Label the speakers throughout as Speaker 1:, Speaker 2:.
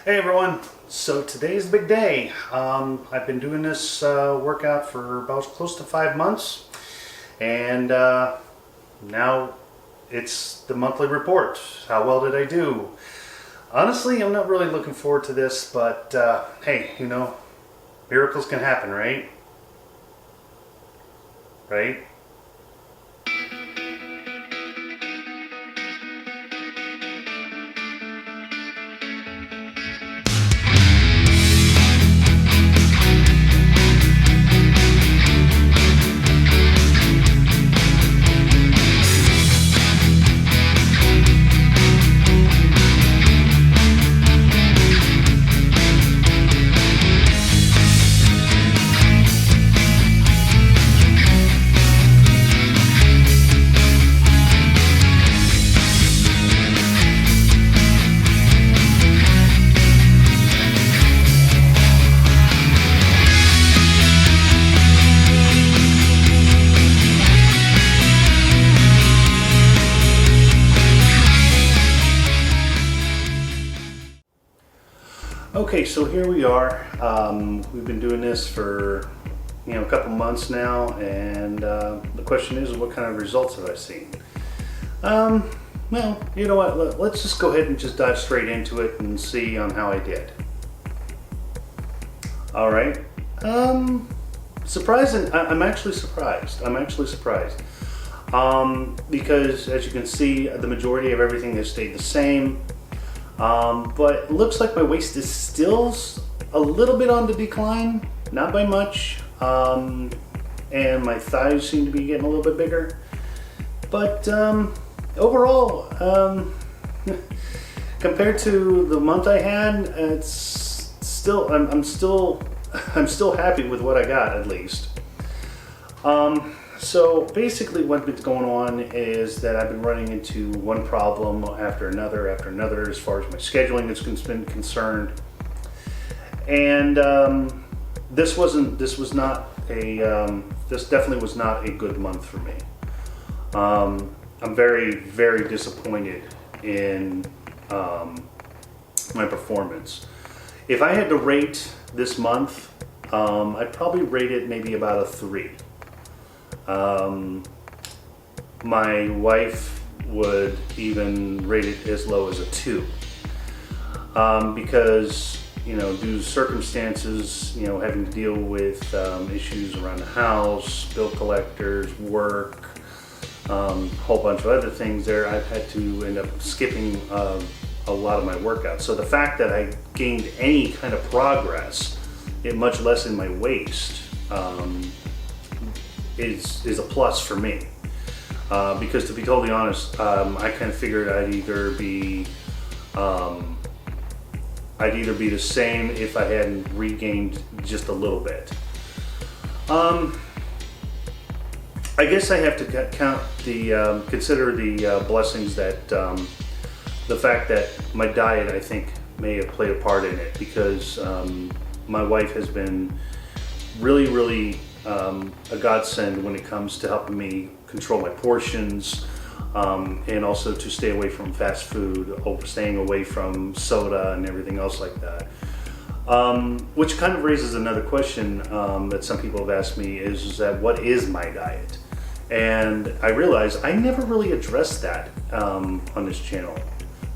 Speaker 1: Hey everyone, so today's the big day. I've been doing this workout for about close to 5 months, and now it's the monthly report. How well did I do? Honestly, I'm not really looking forward to this, but hey, miracles can happen, right? Right? Okay, so here we are. We've been doing this for a couple months now, and the question is, what kind of results have I seen? Well, you know what? Let's just go ahead and just dive straight into it and see on how I did. All right. Surprising. I'm actually surprised. Because as you can see, the majority of everything has stayed the same. But it looks like my waist is still a little bit on the decline, not by much, and my thighs seem to be getting a little bit bigger. But overall, compared to the month I had, it's still I'm still happy with what I got, at least. So basically what's going on is that I've been running into one problem after another as far as my scheduling is concerned. And this definitely was not a good month for me. I'm very, very disappointed in my performance. If I had to rate this month, I'd probably rate it maybe about a 3. My wife would even rate it as low as a 2, because due to circumstances, having to deal with issues around the house, bill collectors, work, whole bunch of other things there, I've had to end up skipping a lot of my workouts. So the fact that I gained any kind of progress, much less in my waist, is a plus for me, because to be totally honest, I kind of figured I'd either be the same if I hadn't regained just a little bit. I guess I have to consider the blessings that the fact that my diet, I think, may have played a part in it, because my wife has been really a godsend when it comes to helping me control my portions, and also to stay away from fast food, staying away from soda and everything else like that. Which kind of raises another question that some people have asked me, is that what is my diet? And I realized I never really addressed that on this channel,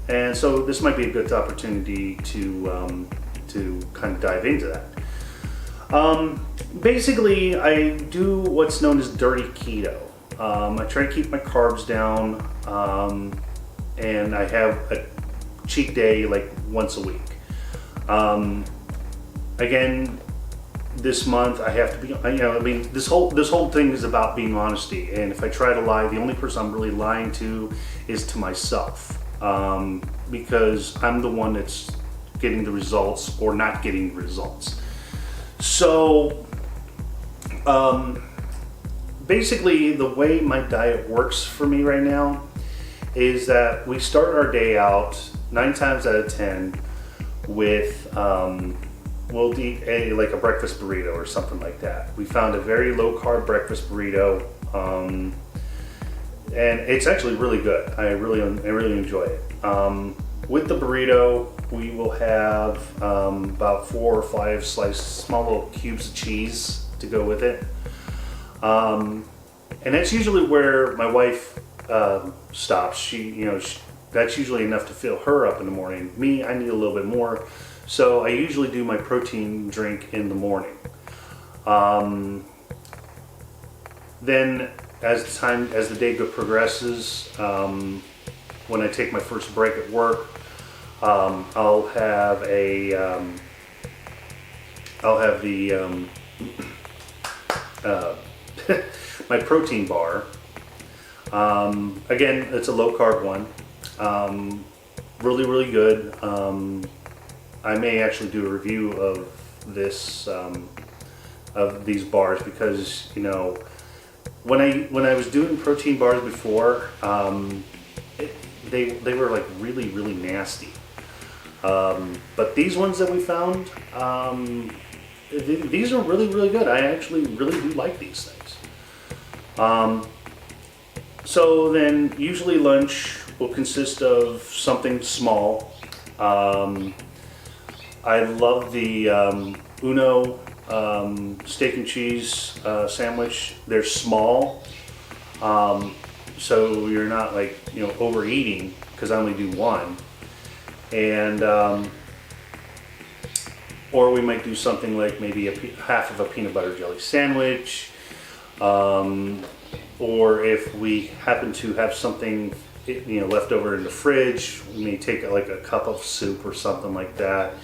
Speaker 1: and so this might be a good opportunity to kind of dive into that. Basically, I do what's known as dirty keto. I try to keep my carbs down, and I have a cheat day like once a week. Again, this month I have to be, this whole thing is about being honesty. And if I try to lie, the only person I'm really lying to is to myself, because I'm the one that's getting the results or not getting the results. So basically, the way my diet works for me right now is that we start our day out 9 times out of 10 with we'll eat a breakfast burrito or something like that. We found a very low carb breakfast burrito, and it's actually really good. I really enjoy it. With the burrito, we will have about 4 or 5 sliced small little cubes of cheese to go with it. And that's usually where my wife stops. That's usually enough to fill her up in the morning. Me, I need a little bit more. So I usually do my protein drink in the morning. Then as the day progresses, when I take my first break at work, I'll have my protein bar. Again, it's a low carb one. Really, really good. I may actually do a review of this, of these bars, because when I was doing protein bars before, they were like really, really nasty. But these ones that we found, these are really, really good. I actually really do like these things. So then usually lunch will consist of something small. I love the Uno steak and cheese sandwich. They're small, so you're not like overeating, because I only do one. And or we might do something like maybe half of a peanut butter jelly sandwich, or if we happen to have something left over in the fridge, we may take like a cup of soup or something like that,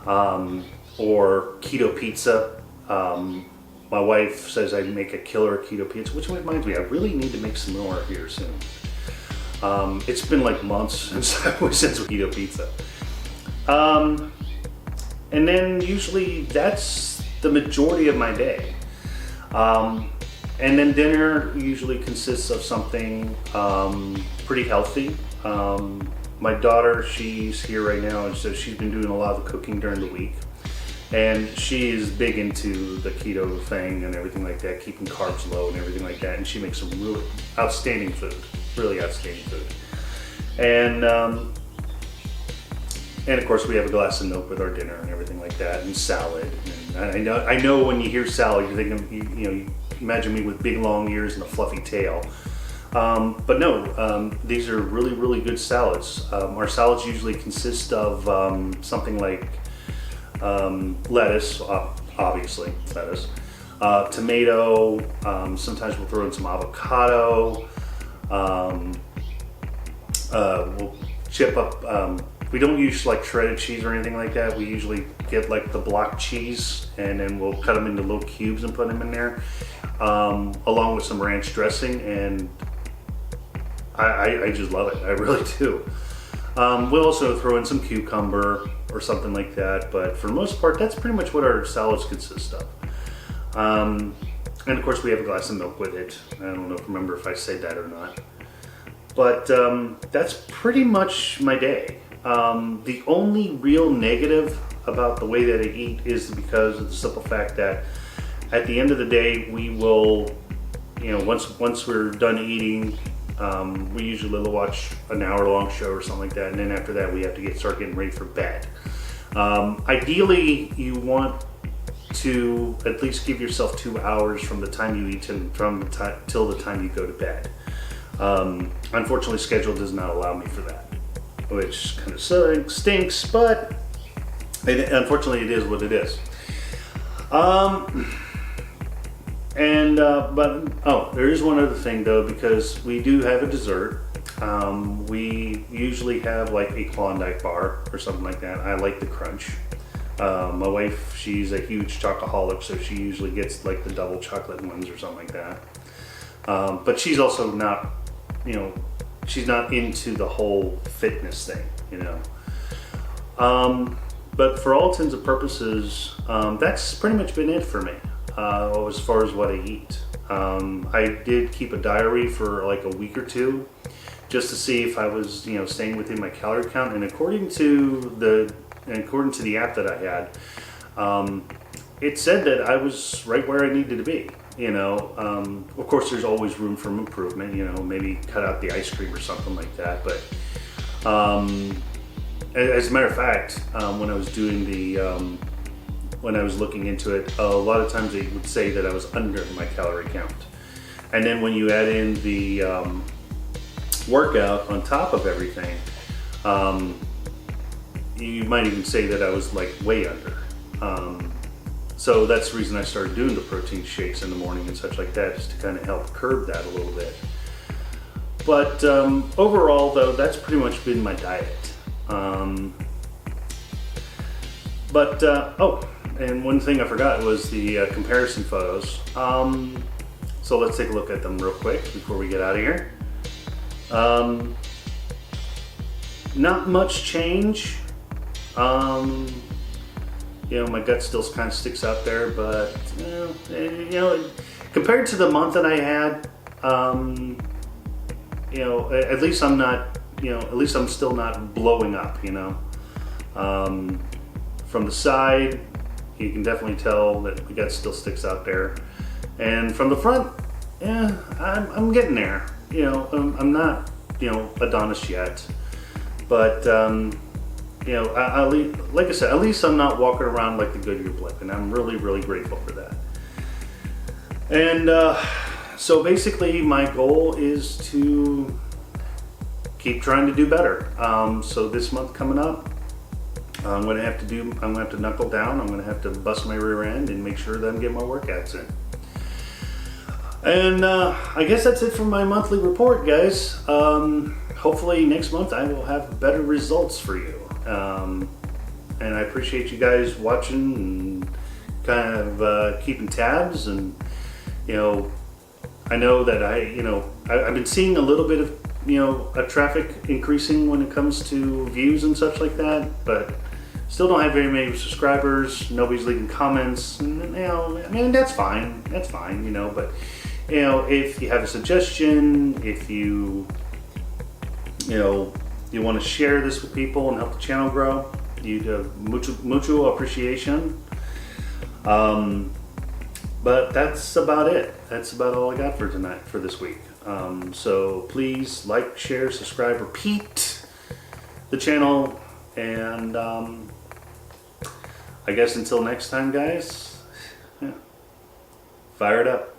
Speaker 1: or keto pizza. My wife says I make a killer keto pizza, which reminds me, I really need to make some more here soon. It's been like months since keto pizza. And then usually that's the majority of my day. And then dinner usually consists of something pretty healthy. My daughter, she's here right now, and so she's been doing a lot of the cooking during the week. And she is big into the keto thing and everything like that, keeping carbs low and everything like that. And she makes some really outstanding food, really outstanding food. And of course we have a glass of milk with our dinner and everything like that, and salad. And I know when you hear salad, you're thinking, you imagine me with big long ears and a fluffy tail. But no, these are really, really good salads. Our salads usually consist of something like lettuce, obviously lettuce, tomato, sometimes we'll throw in some avocado, we'll chip up, we don't use like shredded cheese or anything like that. We usually get like the block cheese, and then we'll cut them into little cubes and put them in there, along with some ranch dressing, and I just love it. I really do. We'll also throw in some cucumber or something like that, but for the most part, that's pretty much what our salads consist of. And of course, we have a glass of milk with it. I don't remember if I said that or not. But that's pretty much my day. The only real negative about the way that I eat is because of the simple fact that at the end of the day, we will, once we're done eating, we usually watch an hour-long show or something like that, and then after that, we have to start getting ready for bed. Ideally, you want to at least give yourself 2 hours from the time you eat till the time you go to bed. Unfortunately, schedule does not allow me for that, which kind of stinks, but unfortunately, it is what it is. There is one other thing though, because we do have a dessert. We usually have like a Klondike bar or something like that. I like the crunch. My wife, she's a huge chocoholic, so she usually gets like the double chocolate ones or something like that. But she's also not, she's not into the whole fitness thing, But for all intents and purposes, that's pretty much been it for me. As far as what I eat. I did keep a diary for like a week or two just to see if I was, staying within my calorie count. And according to the app that I had, it said that I was right where I needed to be. Of course, there's always room for improvement. Maybe cut out the ice cream or something like that. But as a matter of fact, when I was doing when I was looking into it, a lot of times they would say that I was under my calorie count. And then when you add in the workout on top of everything, you might even say that I was like way under. So that's the reason I started doing the protein shakes in the morning and such like that, just to kind of help curb that a little bit. But overall, though, that's pretty much been my diet. Oh, and one thing I forgot was the comparison photos. So let's take a look at them real quick before we get out of here. Not much change. You know, my gut still kind of sticks out there, but you know, compared to the month that I had, you know, at least I'm not, you know, at least I'm still not blowing up, you know. From the side, you can definitely tell that the gut still sticks out there. And from the front, yeah, I'm getting there. You know, I'm not, you know, Adonis yet. But, you know, like I said, at least I'm not walking around like the Goodyear blip. And I'm really, really grateful for that. And so basically my goal is to keep trying to do better. So this month coming up, I'm gonna have to knuckle down. I'm gonna have to bust my rear end and make sure that I'm getting my workouts in. And I guess that's it for my monthly report, guys. Hopefully next month I will have better results for you. And I appreciate you guys watching and kind of keeping tabs. And you know, I know that I've been seeing a little bit of, you know, a traffic increasing when it comes to views and such like that, but still don't have very many subscribers. Nobody's leaving comments, and you know, I mean, that's fine, you know. But you know, if you have a suggestion, if you want to share this with people and help the channel grow, you'd have mucho appreciation. But that's about it. That's about all I got for tonight, for this week. So please like, share, subscribe, repeat the channel, and I guess until next time, guys, yeah, fire it up.